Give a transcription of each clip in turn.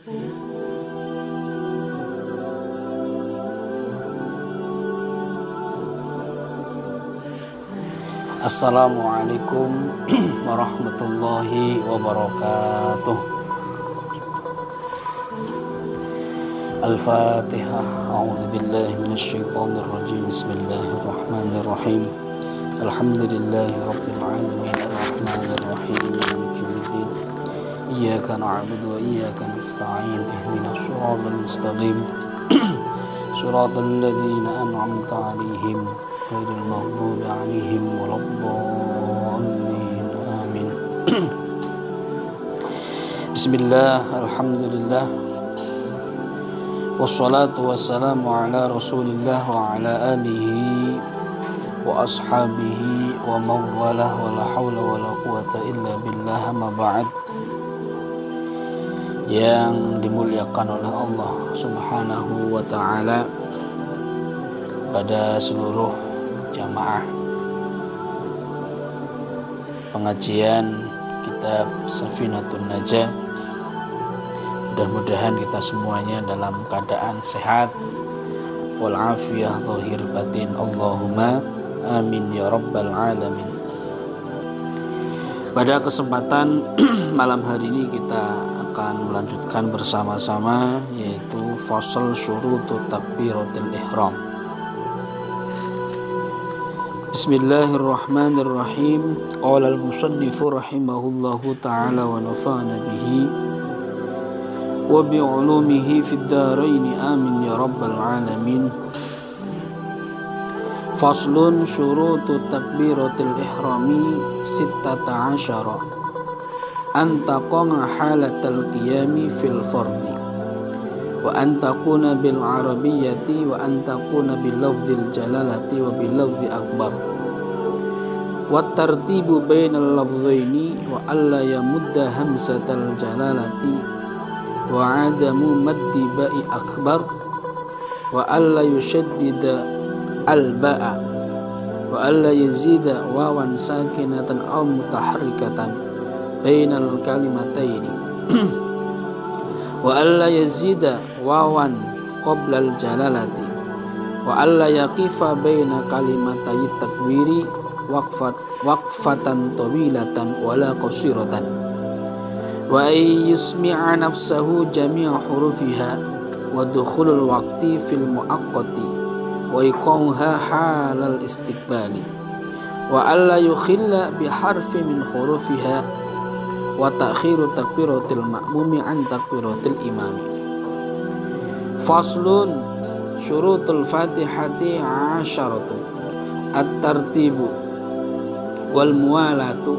Assalamualaikum warahmatullahi wabarakatuh. Al-Fatihah. A'udzu billahi minasyaitonir rajim. Bismillahirrahmanirrahim. Alhamdulillahi rabbil alamin arrahmanir rahim maliki yaumiddin. Iyyaka na'budu wa iyyaka nasta'in. Ihdinas siratal mustaqim. Siratal ladzina an'amta 'alaihim ghairil maghdubi 'alaihim waladdallin. Amin. Bismillah, alhamdulillah, wassalatu wassalamu ala rasulillah wa ala alihi wa ashabihi wa mawalah wa la hawla wa la quwata illa billah. Amma ba'd. Yang dimuliakan oleh Allah subhanahu wa ta'ala, pada seluruh jamaah pengajian kitab Safinatun Najah, mudah-mudahan kita semuanya dalam keadaan sehat wal'afiyah zahir batin. Allahumma amin ya rabbal alamin. Pada kesempatan malam hari ini kita akan melanjutkan bersama-sama, yaitu fasal syurutut takbiratul ihram. Bismillahirrahmanirrahim. Qala al-musannifu rahimahullahu ta'ala wa nafa'ana bihi wa bi'ulumihi fid dharain amin ya rabbal alamin. Faslun syurutut takbiratul ihrami 16. An taqama halatal qiyami fil fardi wa an taquna bil arabiyyati wa an taquna bil lafzil jalalati wa bil lafzi akbar wa tartibu bainal lafzaini wa alla yamudda hamzatal jalalati wa adamu maddi ba'i akbar wa alla yushaddida al ba'a wa alla yazida wawan sakinatan aw mutaharrikatan bainal kalimataini wa alla yazida wawan qoblal jalalati wa alla yaqifa baina kalimatai takwiri waqfatan tawilatan wala qasiratan wa ay yusmi'a nafsahu jami'a hurufiha wa dukhulul waqti fil muaqqati wa iqamha halal istiqbali wa alla yukhilla bi harfi min hurufiha wa ta'khiru takbiratil ma'mumi an takbiratil imami. Faslun syurutul fatihati 'asharatu at-tartibu wal muwalatu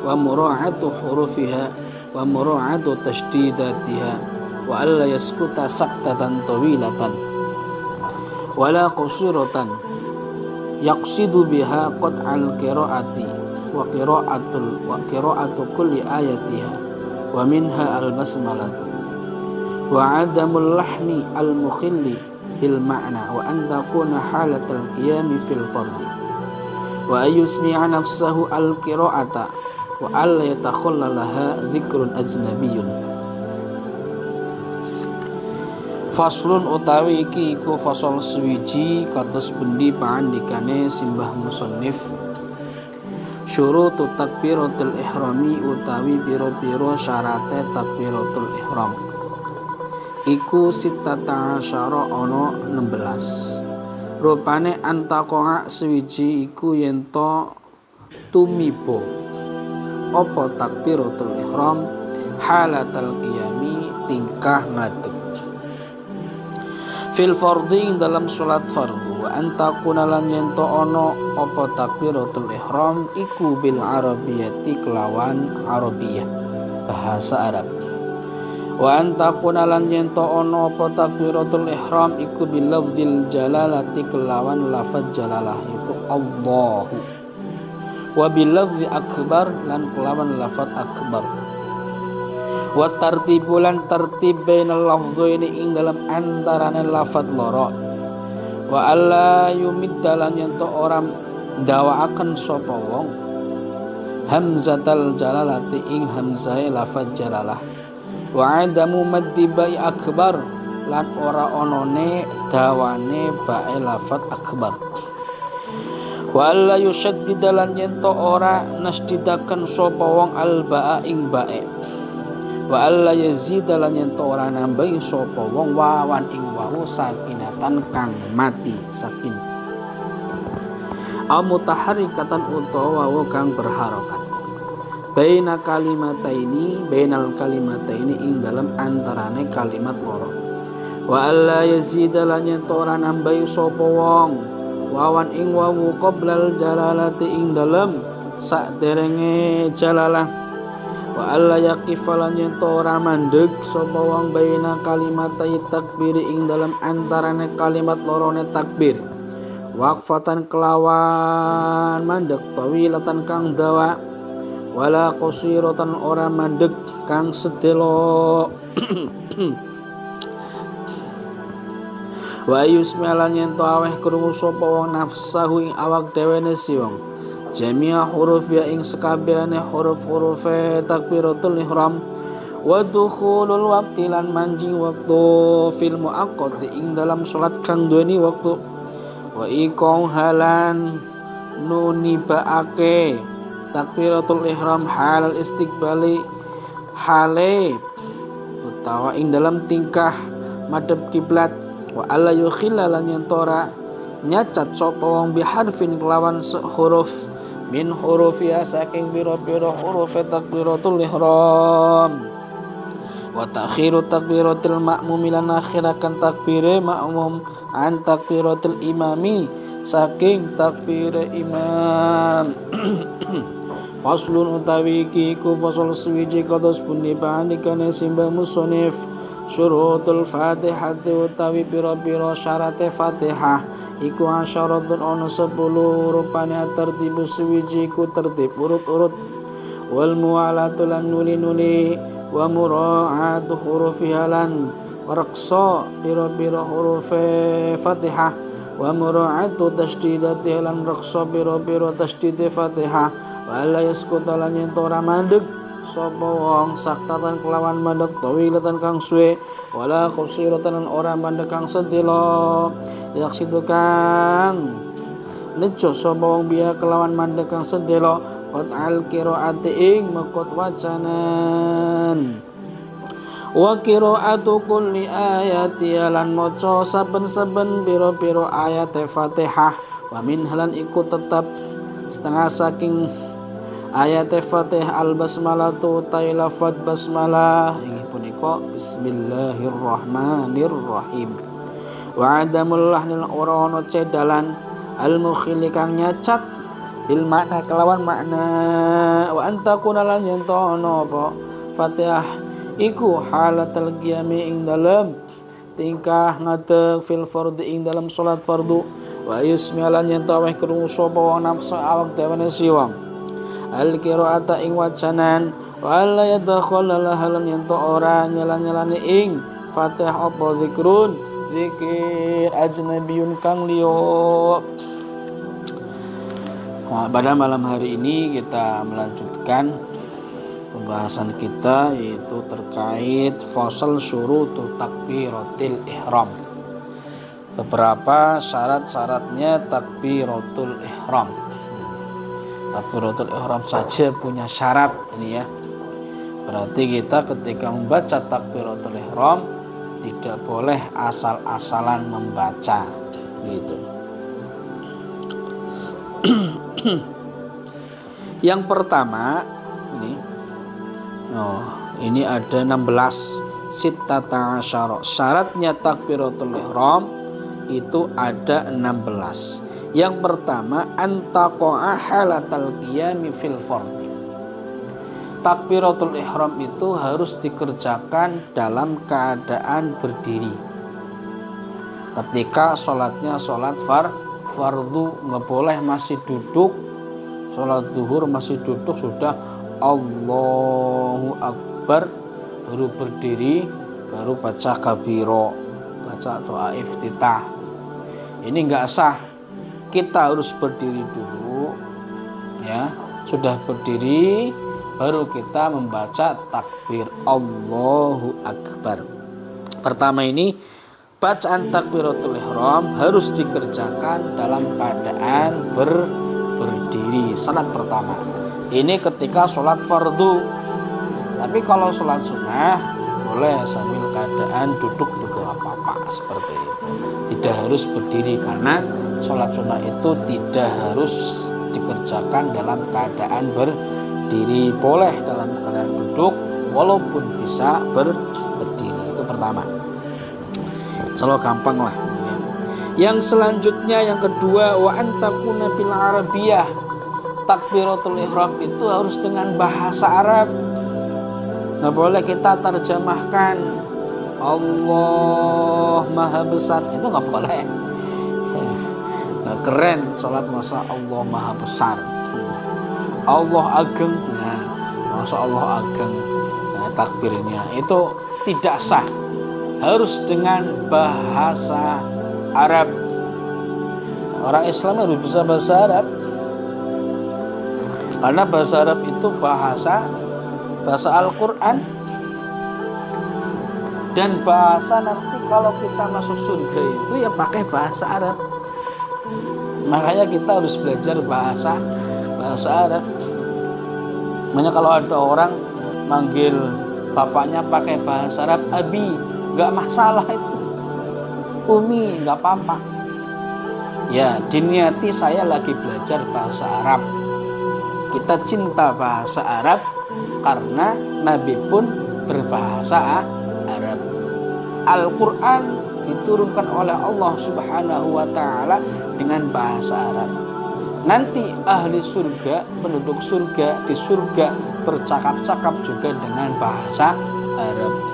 wa mura'atu hurufiha wa mura'atu tashdidatiha wa alla yaskuta saktatan tawilatan wala qasiratan yaqsidu biha qat'al qira'ati wa qira'atu kulli ayatiha wa minha al-basmalatu wa adamul lahni al-mukhilli bil ma'na wa an takuna halatal qiyami fil fardi wa ayusmi'a nafsahu al-qira'ata wa alla yatakhallalaha dzikrun ajnabiyyun. Faslun utawi iki iku fasal suwiji kados bendi paandikane simbah musannif. Syurutut takbiratul ihrami utawi piro-piro syarate takbiratul ihram iku 16 ana 16. Rupane antaqoa suwiji iku yento tumibo apa takbiratul ihram halatal qiyami tingkah ngadeg fil fardhi dalam salat fardu wa antakuna lan yento ono apa takbiratul ihram iku bil arabiyyati kelawan arabiyah bahasa Arab wa antakuna lan yento ono apa takbiratul ihram iku bil lafzil jalalati kelawan lafaz jalalah itu Allahu wa bil lafzi akbar lan kelawan lafaz akbar wa tartibulan tertib bainal lafdhaini ing dalam antarane lafaz loro wa alla yumiddalan yanto orang ndawaaken sapa wong hamzatal jalalati ing hamzahe lafaz jalalah Wa adamu maddi ba'i akbar, lan ora onone dawane bae lafat akbar. Wa alla yushaddida lan yen to ora nasdidaken sapa wong al ba'a ing bae. Wa alla yazida lan yen to ora nambahi sapa wong wawan ing wawu sakinatan kang mati sakin. Au mutaharrikatan utawa wawu kang berharokat. Bainal kalimataini ing dalam antarane kalimat loro. Wa alla yazida lan yen to ora nambahi sapa wong wawan ing wawu qoblal jalalati ing dalem sakderenge jalalah. Wa alla yaqifalan yen to ora mandeg sapa wong baina kalimatai takbir ing dalam antarane kalimat lorone takbir. Waqfatan kelawan mandeg tawilatan kang dawa wala qasiratan ora mandeg kang sedelo. Wa yusmalan yen to aweh krungu sapa wong nafsahu ing awak dhewene si wong jami'a huruf ya ing sekabehane huruf-hurufe takbiratul ihram wa dukhulul waqti lan manjing waktu fil muaqqati ing dalam salat kang duweni waktu wa iqau halan nunibaake takbiratul ihram halal istiqbali hale utawa ing dalam tingkah madhep kiblat. Wa alla yukhilla lan yentora nyacat sapa wong biharfin kelawan huruf min hurufiya saking biro-biro huruf takbiratul ihram. Wa ta'khiru takbiratul ma'mum lan akhirakan takbire ma'mum an takbiratul imami saking takbire imam. Faslun utawi iku fasal suwiji kados pundi panikane simbah musonif syurutul fatihah utawi pira-pira syarate fatihah iku asyaratun ana 10 rupane tertib suwiji iku tertib urut-urut wal muwalatu lan nuli-nuli wa mura'atu hurufiha lan raksa pira-pira hurufe fatihah wa mura'atu tasdidati lan raksa pira-pira tasdid fatihah wa la yaskuta lan yen ora mandeg sapa wong saktatan kelawan mandeg tawilatan kang suwe wala qasiratan ora mandeg kang sedelo yaksidu kang nejo sapa wong biya kelawan mandeg kang sedelo qad al qiraati ing maqut wacanan wa qiraatu kulli ayati lan maca saben-saben pira-pira ayat Fatihah wa min halan iku tetap setengah saking ayat Fatihah al-basmalatu tailafat basmalah inggih punika bismillahirrahmanirrahim wa adamul lahnil ora ana cedalan al-mukhili kang nyacat bil makna kelawan makna wa antakuna lan yen to ana apa Fatihah iku halatal qiyami ing dalem tingkah ngadeg fil fardhi ing dalam salat fardu wa yusmilan yen to aweh krungu sapa wong nafsu awak dhewe si wong al-qiraata ing wacanan wala yadkhulul halan yen to ora nyala-nyalane ing Fatihah apa zikrun zikir ajnabiyun kang liya. Pada malam hari ini kita melanjutkan pembahasan kita yaitu terkait fasal syurutut takbiratul ihram. Beberapa syarat-syaratnya takbiratul ihram. Takbiratul ihram saja punya syarat ini ya. Berarti kita ketika membaca takbiratul ihram tidak boleh asal-asalan membaca gitu. Yang pertama ini ada 16 sittata asyara. Syaratnya takbiratul ihram itu ada 16. Yang pertama antaqa'a halatal qiyami fil fardhi. Takbiratul ihram itu harus dikerjakan dalam keadaan berdiri. Ketika sholatnya sholat fardu nggak boleh masih duduk. Sholat zuhur masih duduk sudah Allahu Akbar baru berdiri baru baca kabiro baca doa iftitah. Ini nggak sah. Kita harus berdiri dulu ya, sudah berdiri baru kita membaca takbir Allahu Akbar. Pertama ini bacaan takbiratul ihram harus dikerjakan dalam keadaan berdiri. Syarat pertama. Ini ketika sholat fardu. Tapi kalau sholat sunnah boleh sambil keadaan duduk juga apa-apa seperti itu. Tidak harus berdiri karena sholat sunnah itu tidak harus dikerjakan dalam keadaan berdiri. Boleh dalam keadaan duduk walaupun bisa berdiri. Itu pertama. Selalu gampang lah. Yang selanjutnya yang kedua wa antakuna bil arabiyah. Takbiratul ihram itu harus dengan bahasa Arab. Nggak boleh kita terjemahkan Allah Maha Besar, itu nggak boleh. Nah, keren sholat masa Allah Maha Besar, Allah Ageng, nah, masa Allah Ageng, nah, takbirnya itu tidak sah. Harus dengan bahasa Arab. Orang Islam harus bisa bahasa Arab. Karena bahasa Arab itu bahasa Al-Quran. Dan bahasa nanti kalau kita masuk surga itu ya pakai bahasa Arab. Makanya kita harus belajar bahasa Arab. Makanya kalau ada orang manggil bapaknya pakai bahasa Arab, Abi, nggak masalah itu. Umi, nggak apa-apa. Ya, diniati saya lagi belajar bahasa Arab. Kita cinta bahasa Arab karena Nabi pun berbahasa Arab. Al-Quran diturunkan oleh Allah Subhanahu wa Ta'ala dengan bahasa Arab. Nanti ahli surga, penduduk surga di surga bercakap-cakap juga dengan bahasa Arab.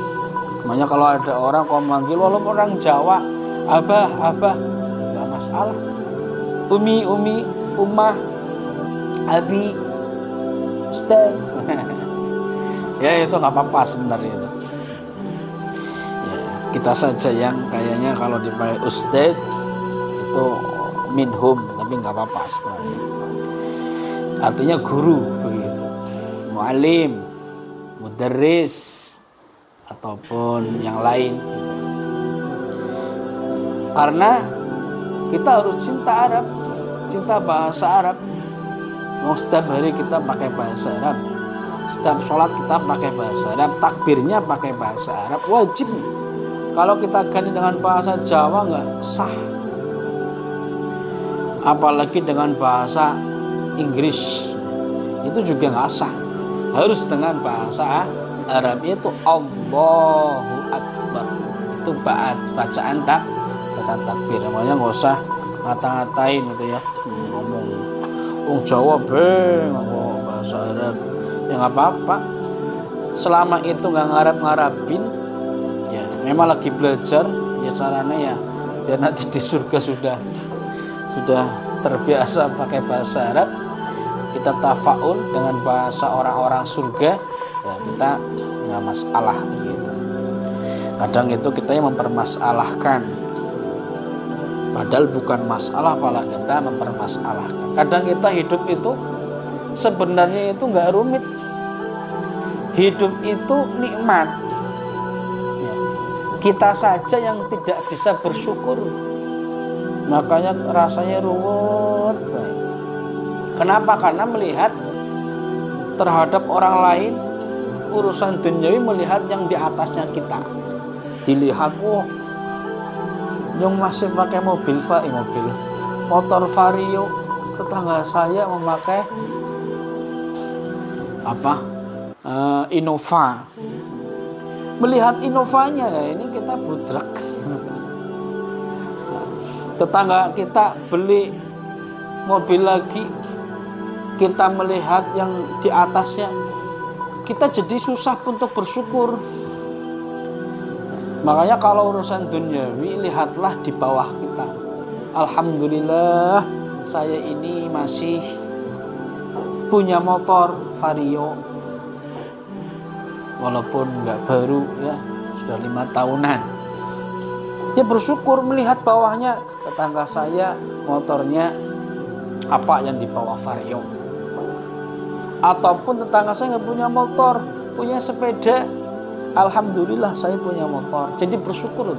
Makanya kalau ada orang kau manggil walaupun orang Jawa, abah, nggak masalah. Umi, umah, abi, ustaz. Ya itu nggak apa-apa sebenarnya itu. Ya, kita saja yang kayaknya kalau dipanggil ustaz itu minhum, tapi nggak apa-apa sebenarnya. Artinya guru begitu, muallim, mudarris ataupun yang lain gitu. Karena kita harus cinta Arab, cinta bahasa Arab. Mau setiap hari kita pakai bahasa Arab, setiap sholat kita pakai bahasa Arab, takbirnya pakai bahasa Arab, wajib. Kalau kita ganti dengan bahasa Jawa nggak sah. Apalagi dengan bahasa Inggris, itu juga nggak sah. Harus dengan bahasa Arab, itu Allahu Akbar. Itu bacaan takbir. Namanya nggak usah ngata-ngatain itu ya, ngomong Jawa ngomong bahasa Arab. Ya nggak apa-apa. Selama itu nggak ngarap-ngarapin, ya memang lagi belajar, ya caranya ya biar nanti di surga sudah terbiasa pakai bahasa Arab, kita tafaul dengan bahasa orang-orang surga, ya kita nggak masalah begitu. Kadang itu kita yang mempermasalahkan, padahal bukan masalah, malah kita mempermasalahkan. Kadang kita hidup itu sebenarnya itu nggak rumit, hidup itu nikmat. Ya, kita saja yang tidak bisa bersyukur. Makanya rasanya ruwet. Kenapa? Karena melihat terhadap orang lain urusan duniawi, melihat yang di atasnya kita. Dilihat, yang masih pakai motor Vario, tetangga saya memakai Innova. Melihat Innovanya, ya ini kita budrak. Tetangga kita beli mobil lagi, kita melihat yang di atasnya, kita jadi susah untuk bersyukur. Makanya kalau urusan duniawi, lihatlah di bawah kita. Alhamdulillah, saya ini masih punya motor Vario, walaupun nggak baru ya, sudah 5 tahunan. Ya bersyukur melihat bawahnya, tetangga saya motornya apa yang di bawah Vario. Ataupun tetangga saya nggak punya motor, punya sepeda, alhamdulillah saya punya motor, jadi bersyukur.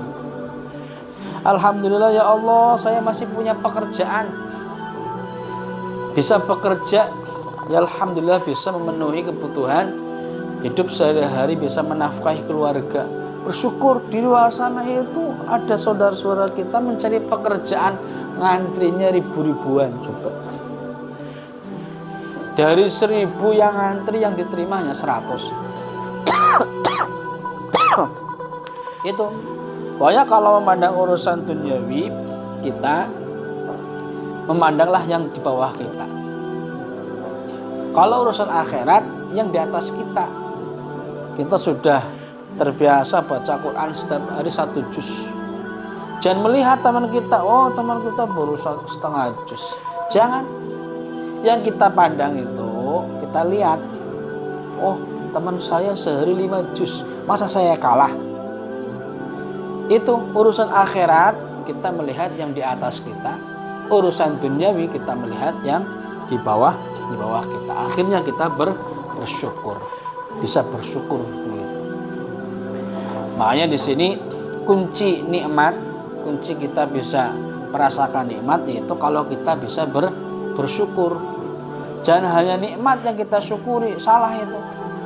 Alhamdulillah ya Allah, saya masih punya pekerjaan, bisa bekerja, ya alhamdulillah bisa memenuhi kebutuhan hidup sehari-hari, bisa menafkahi keluarga. Bersyukur. Di luar sana itu ada saudara-saudara kita mencari pekerjaan, ngantrinya ribu-ribuan. Coba, dari 1000 yang ngantri, yang diterima hanya 100. Itu pokoknya kalau memandang urusan duniawi, kita memandanglah yang di bawah kita. Kalau urusan akhirat, yang di atas kita. Kita sudah terbiasa baca Quran setiap hari 1 juz. Jangan melihat teman kita, oh teman kita baru setengah juz. Jangan. Yang kita pandang itu, kita lihat, oh teman saya sehari 5 juz, masa saya kalah? Itu urusan akhirat, kita melihat yang di atas kita. Urusan duniawi, kita melihat yang di bawah kita. Akhirnya kita bersyukur, bisa bersyukur begitu. Makanya di sini kunci nikmat, kunci kita bisa merasakan nikmat yaitu kalau kita bisa bersyukur. Jangan hanya nikmat yang kita syukuri, salah itu.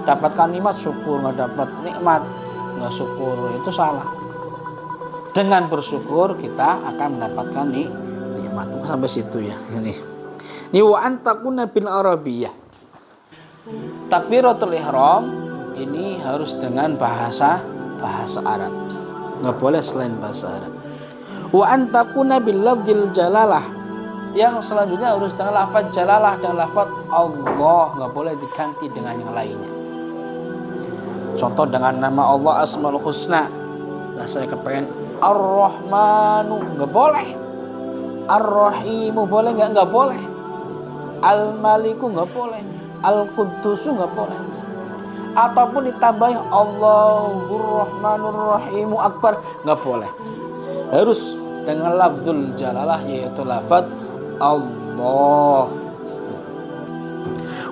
Dapatkan nikmat syukur, nggak dapat nikmat nggak syukur, itu salah. Dengan bersyukur kita akan mendapatkan nikmat. Sampai situ ya. Ini wa antakuna bil arabiyah. Takbiratul ihram ini harus dengan bahasa Arab. Nggak boleh selain bahasa Arab. Wa antakuna bil lafzil jalalah. Yang selanjutnya harus dengan lafaz jalalah dan lafaz Allah, nggak boleh diganti dengan yang lainnya. Contoh dengan nama Allah Asmaul Husna. Nah, saya kepengen Ar-Rahmanu, nggak boleh. Ar-Rahimu boleh nggak? Nggak boleh. Al-Maliku nggak boleh. Al-Quddusu nggak boleh. Ataupun ditambahi Allahur Rahmanur Rahimu Akbar, nggak boleh. Harus dengan lafzul jalalah yaitu lafaz Allah.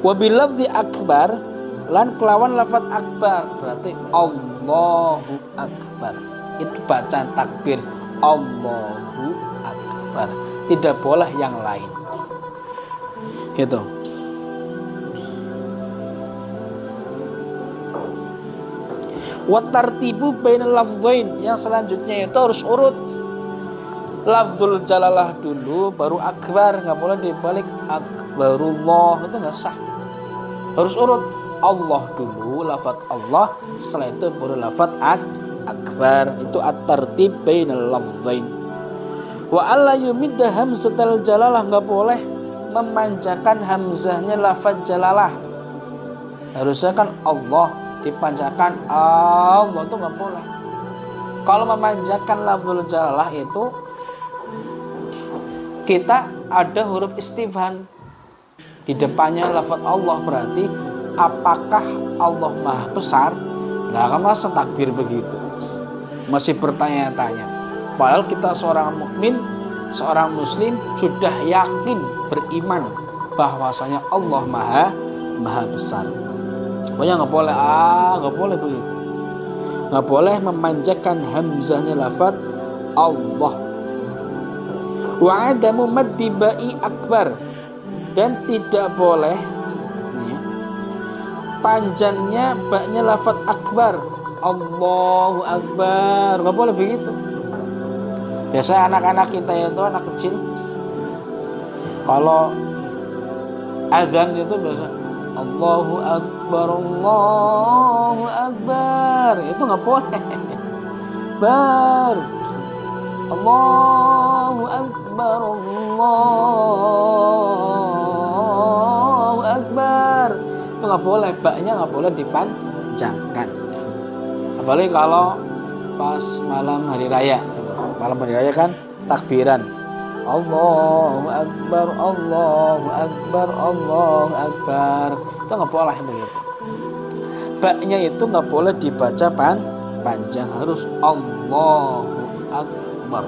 Wa bil lafzi akbar lan kelawan lafaz akbar berarti Allahu Akbar. Itu bacaan takbir Allahu Akbar. Tidak boleh yang lain. Itu. Wa tartibu bainal lafzain, yang selanjutnya itu harus urut. Lafzul jalalah dulu baru akbar, nggak boleh dibalik akbarullah, itu nggak sah. Harus urut. Allah dulu, lafaz Allah, setelah itu baru lafaz akbar. Itu at-tartib bainal lafzain. Wa alla yumidda hamzatal jalalah, nggak boleh memanjakan hamzahnya lafaz jalalah. Harusnya kan Allah dipanjakan Allah, itu nggak boleh. Kalau memanjakan lafzul jalalah itu kita ada huruf istifham di depannya lafaz Allah, berarti apakah Allah Maha Besar? Nggak akan masa takbir begitu, masih bertanya-tanya. Padahal kita seorang mukmin, seorang muslim sudah yakin beriman bahwasanya Allah Maha Besar. Pokoknya nggak boleh nggak boleh begitu. Nggak boleh memanjakan hamzahnya lafaz Allah. Wa adamu maddi ba'i akbar, dan tidak boleh panjangnya baknya lafaz akbar. Allahu Akbar, nggak boleh begitu. Biasanya anak-anak kita itu, anak kecil, kalau azan itu biasa Allahu Akbar, Allahu Akbar, itu nggak boleh. Allahu Akbar, Allahu Akbar, itu nggak boleh, baknya nggak boleh dipanjangkan. Apalagi kalau pas malam hari raya, malam hari raya kan takbiran Allahu Akbar, Allahu Akbar, Allahu Akbar, itu nggak boleh begitu. Baknya itu nggak boleh dibaca panjang, harus Allahu Akbar.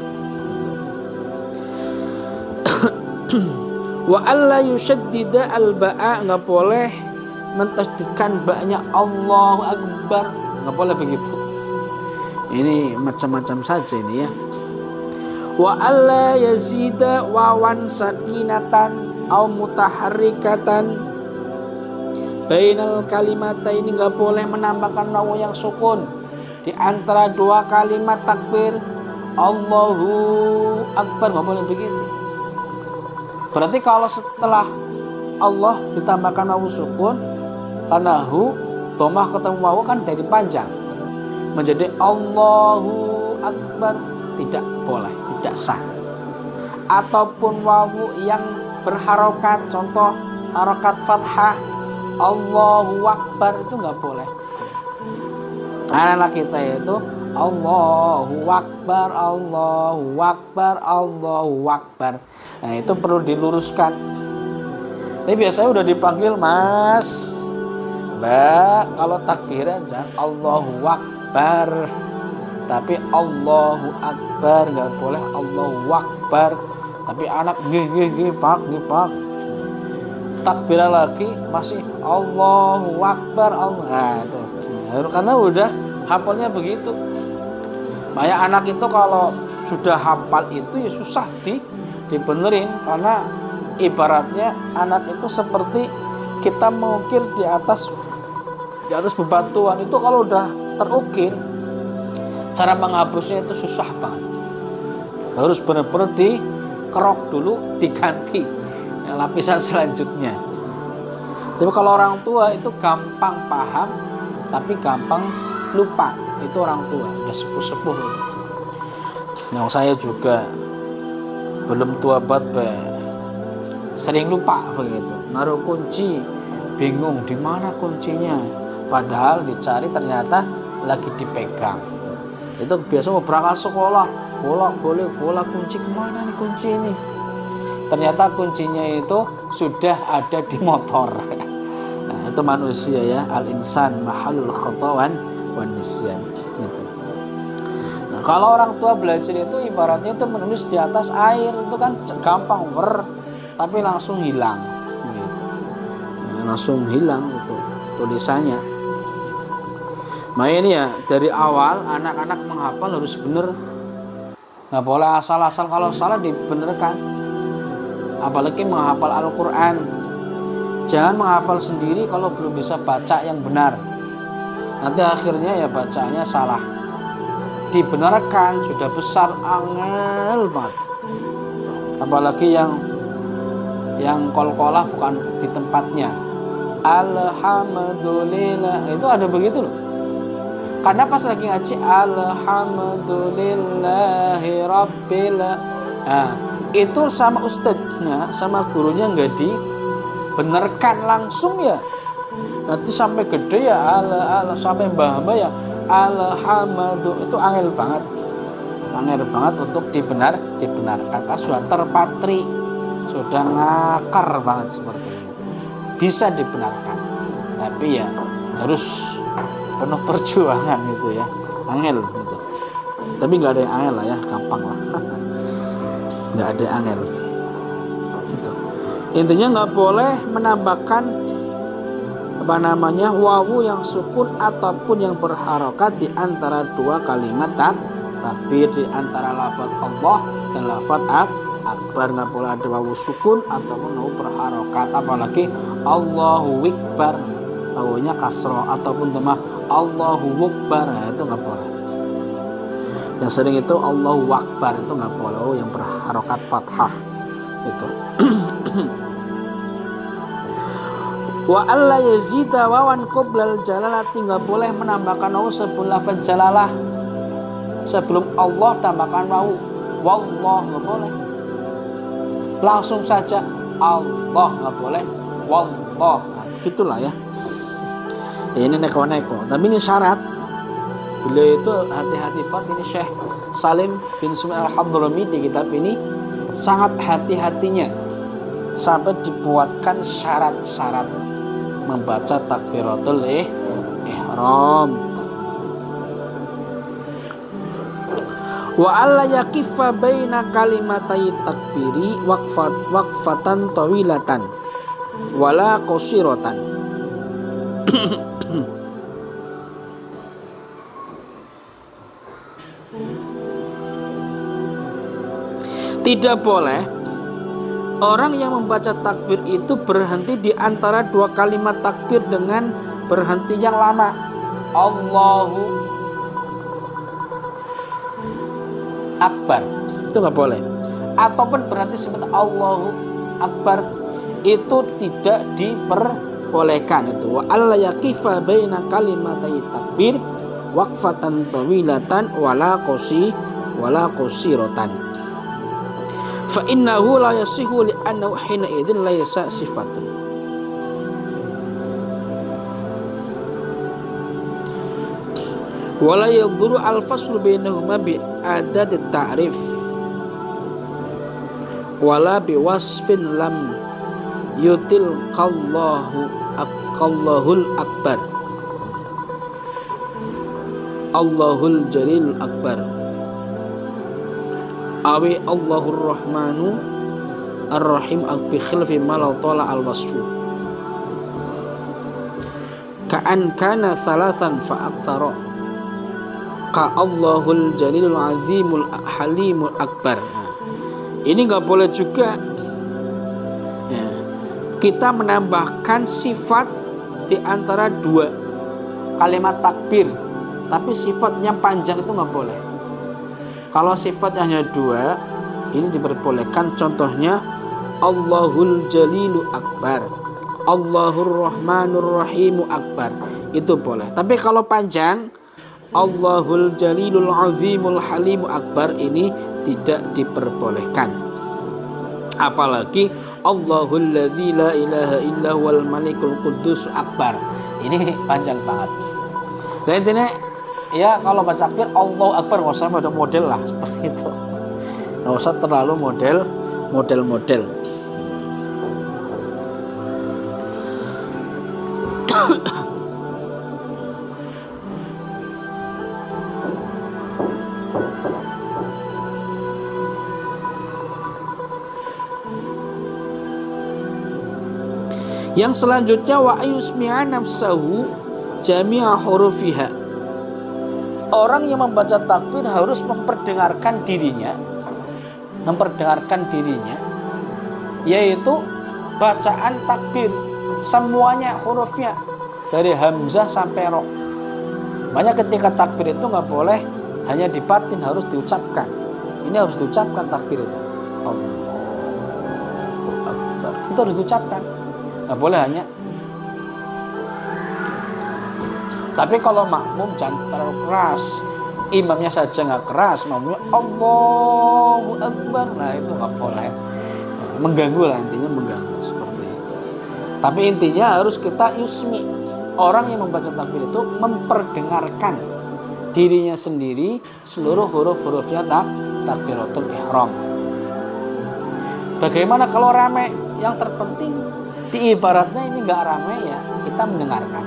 Wa alla yushaddida al-ba'a, nggak boleh mentasdidkan baknya Allahu Akbar, nggak boleh begitu. Ini macam-macam saja ini ya. Wa alla yazida wawan sakinatan au mutaharrikatan bainal kalimata, ini nggak boleh menambahkan wawu yang sukun di antara dua kalimat takbir Allahu Akbar, nggak boleh begitu. Berarti kalau setelah Allah ditambahkan wawu sukun karena hu domah ketemu wawu kan dari panjang menjadi Allahu Akbar, tidak boleh, tidak sah. Ataupun wawu yang berharokat, contoh harokat fathah Allahu Akbar, itu nggak boleh. Anak-anak kita itu Allahu Akbar, Allahu Akbar, Allahu Akbar. Nah itu perlu diluruskan. Ini biasanya udah dipanggil Mas, Mbak, kalau takbiran jangan Allahu Akbar, tapi Allahu Akbar, nggak boleh Allahu Akbar. Tapi anak gih pak. Takbir lagi masih Allahu Akbar, Allah. Nah, itu. Karena udah hafalnya begitu. Makanya anak itu kalau sudah hafal itu ya susah dibenerin, karena ibaratnya anak itu seperti kita mengukir di atas bebatuan itu, kalau udah terukir cara menghapusnya itu susah banget. Harus benar-benar dikerok dulu, diganti lapisan selanjutnya. Tapi kalau orang tua itu gampang paham tapi gampang lupa, itu orang tua udah sepuh-sepuh. Yang saya juga belum tua banget, sering lupa begitu. Naruh kunci bingung di mana kuncinya, padahal dicari ternyata lagi dipegang. Itu biasa mau berangkat sekolah, bola kunci kemana nih kunci ini? Ternyata kuncinya itu sudah ada di motor. Nah, itu manusia ya, al-insan mahalul khatawan wan nisyan itu. Nah, kalau orang tua belajar itu ibaratnya itu menulis di atas air, itu kan gampang tapi langsung hilang gitu. Nah, langsung hilang itu tulisannya. Nah ini ya, dari awal anak-anak menghafal harus benar, nggak boleh asal-asal, kalau salah dibenerkan. Apalagi menghafal Al-Quran, jangan menghafal sendiri kalau belum bisa baca yang benar, nanti akhirnya ya bacanya salah. Dibenarkan, sudah besar angel banget. Apalagi yang kol-kolah bukan di tempatnya. Alhamdulillah, itu ada begitu loh. Karena pas lagi ngaji alhamdulillahi rabbil, nah itu sama ustadznya, sama gurunya nggak dibenerkan langsung ya. Nanti sampai gede ya sampai mbah-mbah ya alhamdulillah, itu angel banget untuk dibenarkan, karena sudah terpatri, sudah ngakar banget seperti itu. Bisa dibenarkan, tapi ya harus penuh perjuangan gitu ya, angel gitu. Tapi nggak ada yang angel lah ya, gampang lah. Nggak ada angel gitu. Intinya nggak boleh menambahkan wawu yang sukun ataupun yang berharokat di antara dua kalimat takbir, di antara lafaz Allah dan lafaz Akbar. Nggak boleh ada wawu sukun ataupun wawu berharokat. Apalagi Allahu Akbar, wawunya kasroh ataupun domah Allahu Akbar, nah, itu nggak boleh. Yang sering itu Allahu Akbar, itu nggak boleh. Oh, yang berharokat fathah itu. Wa alla yazida wawan qoblal jalalati, nggak boleh menambahkan wawu sebelum lafaz jalalah. Sebelum Allah tambahkan wawu wallah, nggak boleh. Langsung saja Allah, nggak boleh wallah. Nah, gitulah ya. Ini neko-neko, tapi ini syarat. Beliau itu hati-hati banget, ini Syekh Salim bin Sumail Al-Hadrami di kitab ini sangat hati-hatinya sampai dibuatkan syarat-syarat membaca takbiratul ihram. Wa alla yaqifa baina kalimatai takbiri waqfatan tawilatan wala qasiratan. Tidak boleh orang yang membaca takbir itu berhenti di antara dua kalimat takbir dengan berhenti yang lama. Allahu Akbar, itu nggak boleh. Ataupun berhenti sebentar Allahu Akbar, itu tidak diperbolehkan. Itu wa alla yaqifa baina kalimatay takbir waqfatan tawilatan wala qasiratan. Fa innahu la yasihu li annahu hina idzin la yasa sifatun. Wala yadhuru al-faslu bainahuma bi adad at-ta'rif wala bi wasfin lam yutil qallahul akbar Allahul jalil akbar awi Allahur rahmanu ar-rahim bi khilfi ma la tala al-wasfu ka'an kana thalathan fa aktsara ka Allahul jalilul azimul halimul akbar. Ini nggak boleh juga ya, kita menambahkan sifat di antara dua kalimat takbir, tapi sifatnya panjang itu nggak boleh. Kalau sifatnya hanya dua, ini diperbolehkan. Contohnya Allahul Jalilu Akbar, Allahur Rahmanur Rahimu Akbar, itu boleh. Tapi kalau panjang Allahul Jalilul Azimul Halimu Akbar, ini tidak diperbolehkan. Apalagi Allahul Ladzi la ilaha illa huwal Malikul Quddus Akbar, ini panjang banget. Nah intinya ya kalau baca takbir Allahu Akbar nggak usah model lah seperti itu, nggak usah terlalu model. Yang selanjutnya wa ayusmi'a nafsahu jami'a hurufiha. Orang yang membaca takbir harus memperdengarkan dirinya, yaitu bacaan takbir semuanya hurufnya dari hamzah sampai ro. Makanya ketika takbir itu nggak boleh hanya di batin, harus diucapkan. Ini harus diucapkan takbir itu. Allahu Akbar. Itu harus diucapkan. Nggak boleh hanya. Tapi kalau makmum jangan terlalu keras, imamnya saja nggak keras, makmumnya Allahu Akbar, nah itu nggak boleh, mengganggu lah, intinya mengganggu seperti itu. Tapi intinya harus kita yusmi, orang yang membaca takbir itu memperdengarkan dirinya sendiri seluruh huruf-hurufnya takbiratul ihram. Bagaimana kalau rame? Yang terpenting di ibaratnya ini nggak rame ya, kita mendengarkan.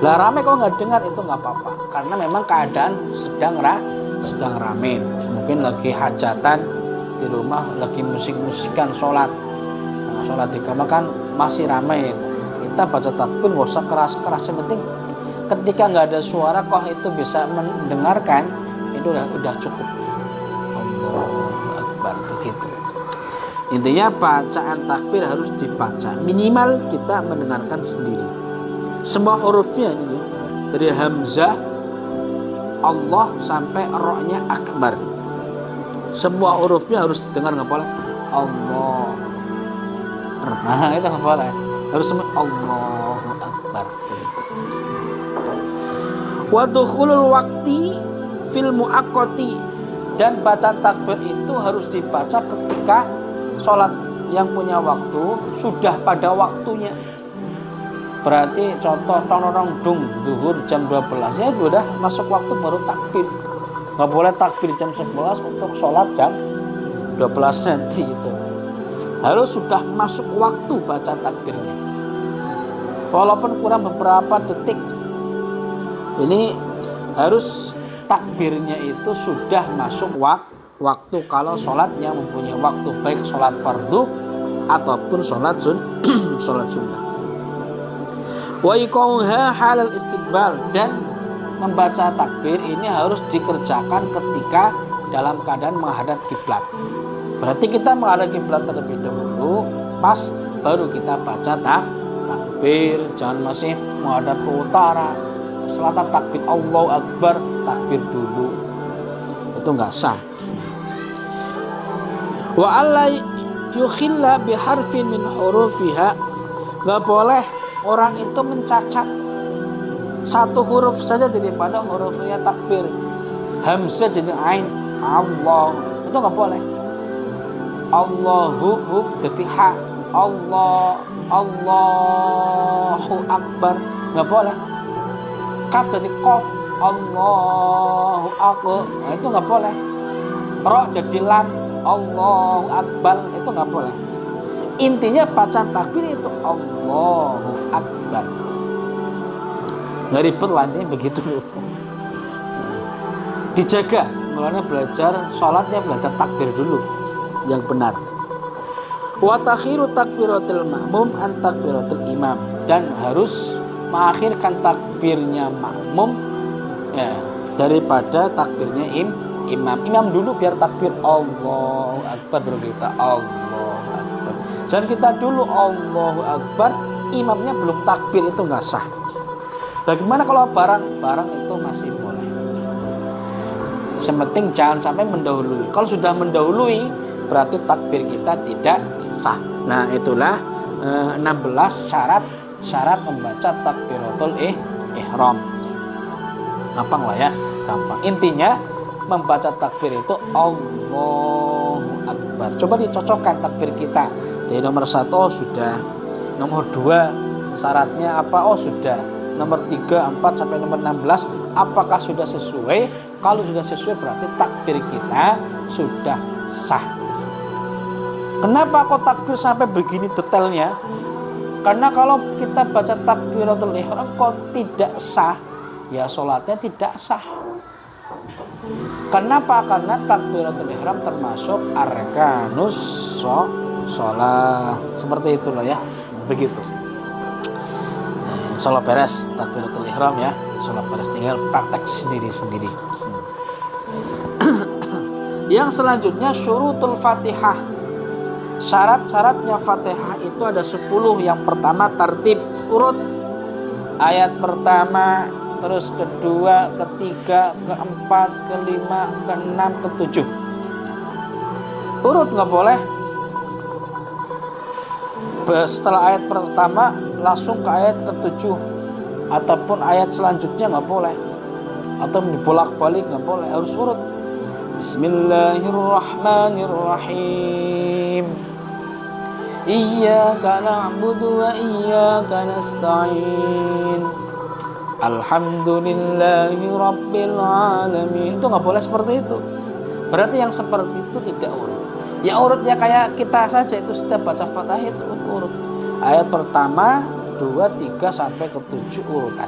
Lah rame kalau nggak dengar itu nggak apa-apa, karena memang keadaan sedang rame. Mungkin lagi hajatan di rumah, lagi musik-musikan, sholat. Nah, sholat di kamar kan masih rame itu. Kita baca takbir nggak usah keras-keras, yang penting ketika nggak ada suara kok itu bisa mendengarkan, itu udah cukup. Allahu Akbar, begitu. Intinya bacaan takbir harus dibaca, minimal kita mendengarkan sendiri. Semua hurufnya ini dari hamzah Allah sampai ro-nya akbar. Semua hurufnya harus didengar, nggak boleh Allah. Nah itu nggak boleh, harus semua Allahu Akbar. Wa dukhulul waqti fil muaqqati, dan baca takbir itu harus dibaca ketika sholat yang punya waktu sudah pada waktunya. Berarti contoh tonong dung zuhur jam 12 ya sudah masuk waktu baru takbir. Nggak boleh takbir jam 11 untuk sholat jam 12 nanti, itu harus sudah masuk waktu baca takbirnya. Walaupun kurang beberapa detik, ini harus takbirnya itu sudah masuk waktu kalau sholatnya mempunyai waktu, baik sholat fardu ataupun sholat sunnah. Wa iqauha halal istiqbal, dan membaca takbir ini harus dikerjakan ketika dalam keadaan menghadap kiblat. Berarti kita menghadap kiblat terlebih dahulu, pas baru kita baca takbir. Jangan masih menghadap ke utara, ke selatan takbir Allahu Akbar, takbir dulu. Itu enggak sah. Wa alla yukhilla biharfin min hurufiha, enggak boleh orang itu mencacat satu huruf saja daripada hurufnya takbir. Hamzah jadi ain, Allah, itu enggak boleh. Allahu jadi ha, Allah, Allahu Akbar, enggak boleh. Kaf jadi qaf, Allahu Akbar, nah, itu enggak boleh. Ra jadi lam, Allahu Akbar, itu enggak boleh. Intinya bacaan takbir itu Allahu Akbar. Nggak ribet lah, intinya begitu loh. Dijaga, mulanya belajar sholatnya belajar takbir dulu yang benar. Wa takhiru takbiratul ma'mum an takbiratul imam, dan harus mengakhirkan takbirnya makmum ya daripada takbirnya imam. Imam dulu biar takbir Allahu Akbar, baru kita Allahu Akbar. Jangan kita dulu Allahu Akbar, imamnya belum takbir, itu nggak sah. Bagaimana kalau barang itu masih boleh? Sementing jangan sampai mendahului. Kalau sudah mendahului berarti takbir kita tidak sah. Nah, itulah 16 syarat membaca takbiratul ihram. Gampang lah ya, gampang. Intinya membaca takbir itu Allahu Akbar. Coba dicocokkan takbir kita. Dari nomor 1 oh sudah, nomor 2 syaratnya apa? Oh sudah. Nomor 3, 4 sampai nomor 16 apakah sudah sesuai? Kalau sudah sesuai berarti takbir kita sudah sah. Kenapa kok takbir sampai begini detailnya? Karena kalau kita baca takbiratul ihram kok tidak sah, ya sholatnya tidak sah. Kenapa? Karena takbiratul ihram termasuk arkanus sholat. Seperti itulah ya, begitu. Insyaallah beres takbiratul ihram ya. Insyaallah beres, tinggal praktek sendiri-sendiri. Yang selanjutnya syurutul Fatihah. Syarat-syaratnya Fatihah itu ada 10. Yang pertama tertib urut. Ayat pertama, terus kedua, ketiga, keempat, kelima, keenam, ketujuh. Urut nggak boleh. Setelah ayat pertama langsung ke ayat ke-7 ataupun ayat selanjutnya nggak boleh, atau dibolak-balik nggak boleh, harus urut. Bismillahirrahmanirrahim. Iyyaka na'budu wa iyyaka nasta'in. Alhamdulillahi rabbil alamin. Itu nggak boleh seperti itu. Berarti yang seperti itu tidak urut. Ya urutnya kayak kita saja, itu setiap baca Fatihah itu urut. Ayat pertama, 2, 3 sampai ke 7 urutan.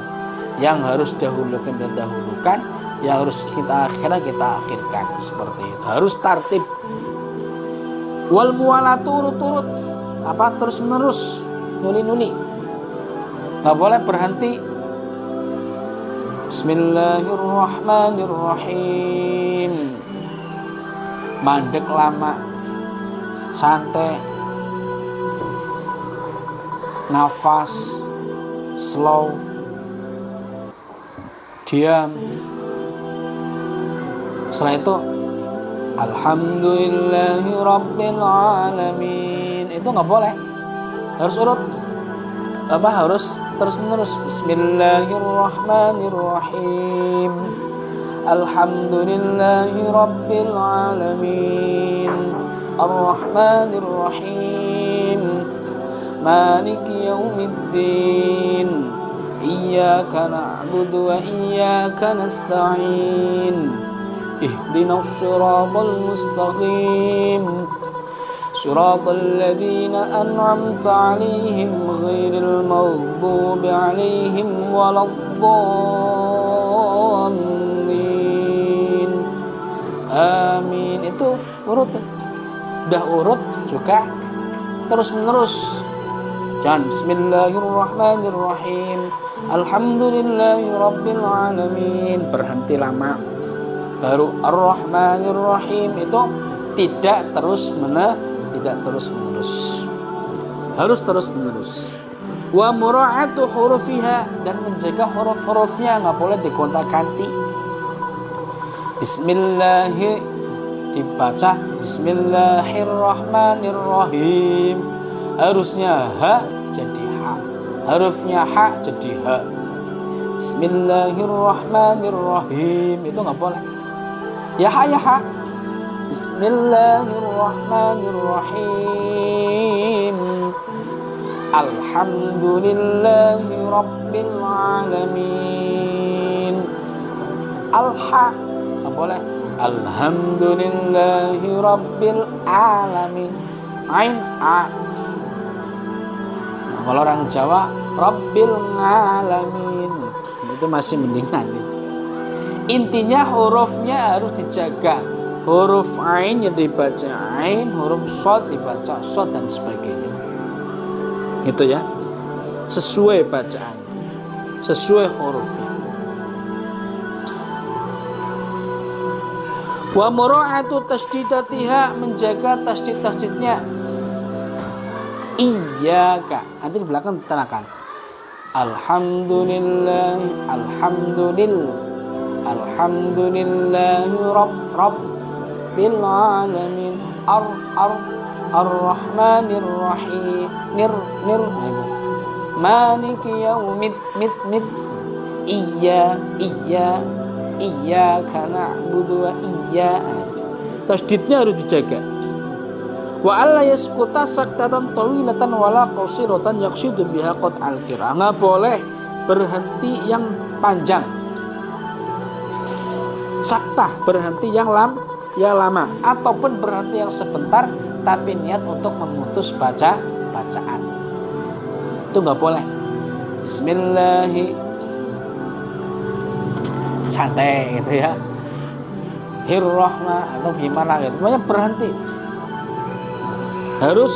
Yang harus dahulukan dan dahulukan, yang harus kita akhirkan seperti itu. Harus tertib. Wal muwalatu urut-urut. Apa? Terus menerus, nuli-nuli. Nggak boleh berhenti. Bismillahirrahmanirrahim. Mandek lama, santai, nafas, slow, diam. Setelah itu Alhamdulillahi rabbil alamin. Itu nggak boleh, harus urut. Harus terus menerus. Bismillahirrahmanirrahim. Alhamdulillahi rabbil alamin. Ar-Rahmanir-Rahim. Maliki yaumiddin. Iyyaka na'budu wa iyyaka nasta'in. Ihdinas siratal mustaqim. Siratal ladzina an'amta 'alaihim ghairil maghdubi 'alaihim waladdallin. Amin. Itu urut. Udah urut juga terus menerus Jangan bismillahirrahmanirrahim, alhamdulillahirabbil alamin, berhenti lama. Baru ar-rahmanirrahim itu tidak terus menerus. Harus terus menerus. Wa mura'atu hurufiha, dan menjaga huruf-hurufnya, nggak boleh digonta-ganti. Dibaca bismillahirrahmanirrahim, harusnya ha jadi ha, hurufnya ha jadi ha. Bismillahirrahmanirrahim itu nggak boleh. Ya ha. Bismillahirrahmanirrahim, alhamdulillahi rabbil alamin. Al-ha nggak boleh. Alhamdulillahi rabbil alamin. Ain a. Nah, kalau orang Jawa rabbil alamin itu masih mendingan gitu. Intinya hurufnya harus dijaga. Huruf ain yang dibaca ain, huruf shad dibaca shad, dan sebagainya. Itu ya, sesuai bacaannya, sesuai hurufnya. Wa mura'atu tasydidatiha, menjaga tasydid-tasydidnya. Iyyaka, nanti di belakang diterangkan alhamdulillahi rabbil alamin, ar-rahmanir rahim, nir maliki yaumid mid iyyaka na'budu wa iyyaka. Tasydidnya harus dijaga. Wa alla yasquta saktatan tawilatan wala qasiratan yaqsidu biha qad al-qira. Enggak boleh berhenti yang panjang. Sakta berhenti yang lama, ataupun berhenti yang sebentar tapi niat untuk memutus bacaan. Itu enggak boleh. Bismillahi santai gitu ya, hirrahma atau gimana gitu, pokoknya berhenti. Harus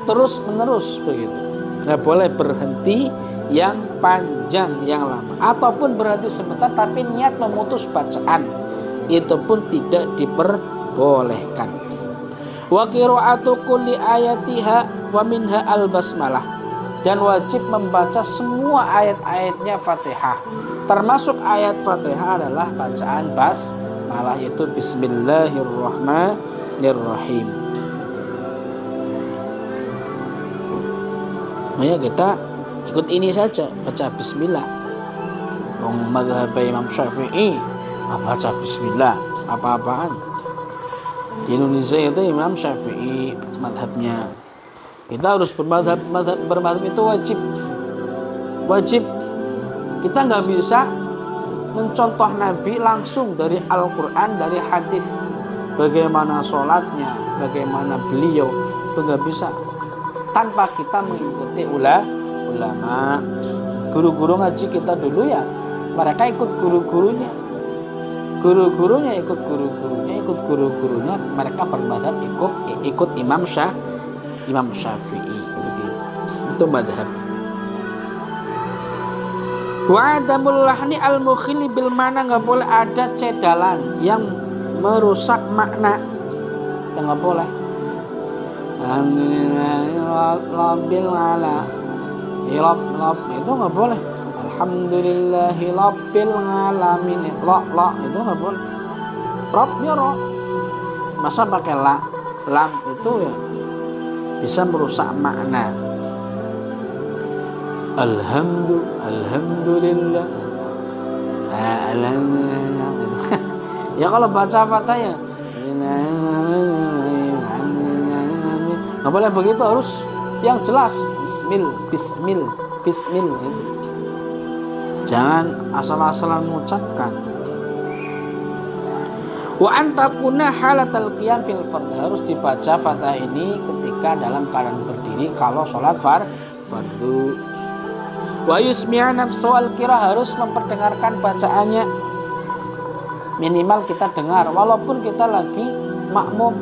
terus menerus begitu, nggak boleh berhenti yang panjang yang lama, ataupun berhenti sebentar tapi niat memutus bacaan, itu pun tidak diperbolehkan. Wa qira'atu kulli ayatiha wa minha al-basmalah, dan wajib membaca semua ayat-ayatnya Fatihah, termasuk ayat Fatihah adalah bacaan basmalah, yaitu bismillahirrahmanirrahim. Makanya kita ikut ini saja, baca bismillah. Wong mazhab Imam Syafi'i baca bismillah apa-apaan. Di Indonesia itu Imam Syafi'i madhabnya. Kita harus bermadhab itu wajib. Kita nggak bisa mencontoh Nabi langsung dari Al-Quran, dari hadis. Bagaimana sholatnya, bagaimana beliau, itu nggak bisa tanpa kita mengikuti ulama. Guru-guru ngaji kita dulu ya, mereka ikut guru-gurunya. Guru-gurunya ikut guru-gurunya, mereka bermadhab ikut Imam Syafi'i begitu. Itu madhab. Wa adamul lahni al-mukhili bil mana, nggak boleh ada cedalan yang merusak makna. Itu nggak boleh. Alhamdulillahirabbil alamin, itu nggak boleh. Alhamdulillahirabbil alamin, la itu nggak boleh. Robnya rob, masa pakai lam itu ya bisa merusak makna. Alhamdulillah. Ya kalau baca Fatihah nggak boleh begitu, harus yang jelas. Bismil itu. Jangan asal-asalan mengucapkan. Wa antakuna halatal qiyam fil fard, harus dibaca Fatihah ini ketika dalam keadaan berdiri kalau sholat fardu. Wa yusmi'a nafsu al-qira, harus memperdengarkan bacaannya, minimal kita dengar walaupun kita lagi makmum.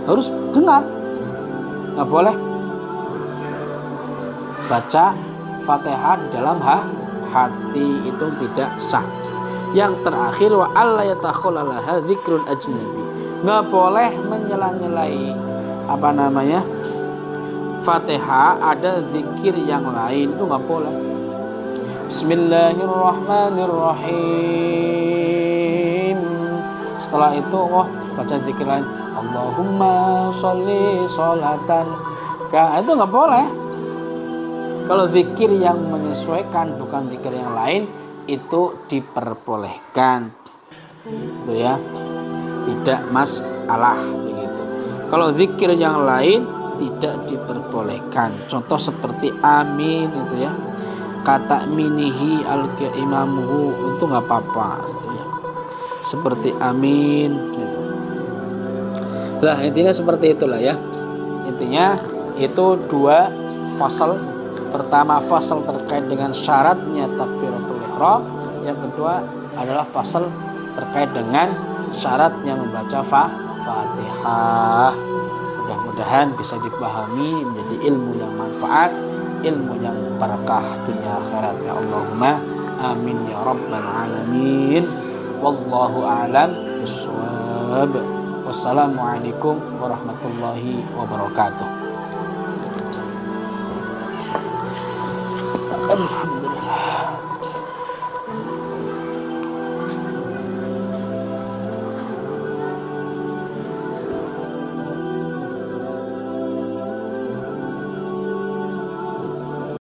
harus dengar, nggak boleh baca Fatihah dalam hati, itu tidak sah. Yang terakhir, wa alla yatakhallalaha dzikrul ajnabi, nggak boleh menyela-nyelai Fatihah ada zikir yang lain, itu nggak boleh. Bismillahirrahmanirrahim. Setelah itu baca zikir lain, Allahumma sholli sholatan, itu nggak boleh. Kalau zikir yang menyesuaikan, bukan zikir yang lain, itu diperbolehkan, itu ya, tidak masalah begitu. Kalau zikir yang lain tidak diperbolehkan. Contoh seperti amin itu ya, kata minihi al-imamuhu, itu nggak apa-apa itu ya. Seperti amin gitu. Lah intinya seperti itulah ya. Intinya itu dua fasal. Pertama fasal terkait dengan syaratnya takbiratul ihram, yang kedua adalah fasal terkait dengan syaratnya membaca Fatihah. Mudah-mudahan bisa dipahami, menjadi ilmu yang manfaat, ilmu yang barakah dunia akhirat ya Allahumma amin ya rabbal alamin. Wallahu a'lam bishawab. Wassalamualaikum warahmatullahi wabarakatuh. Alhamdulillah.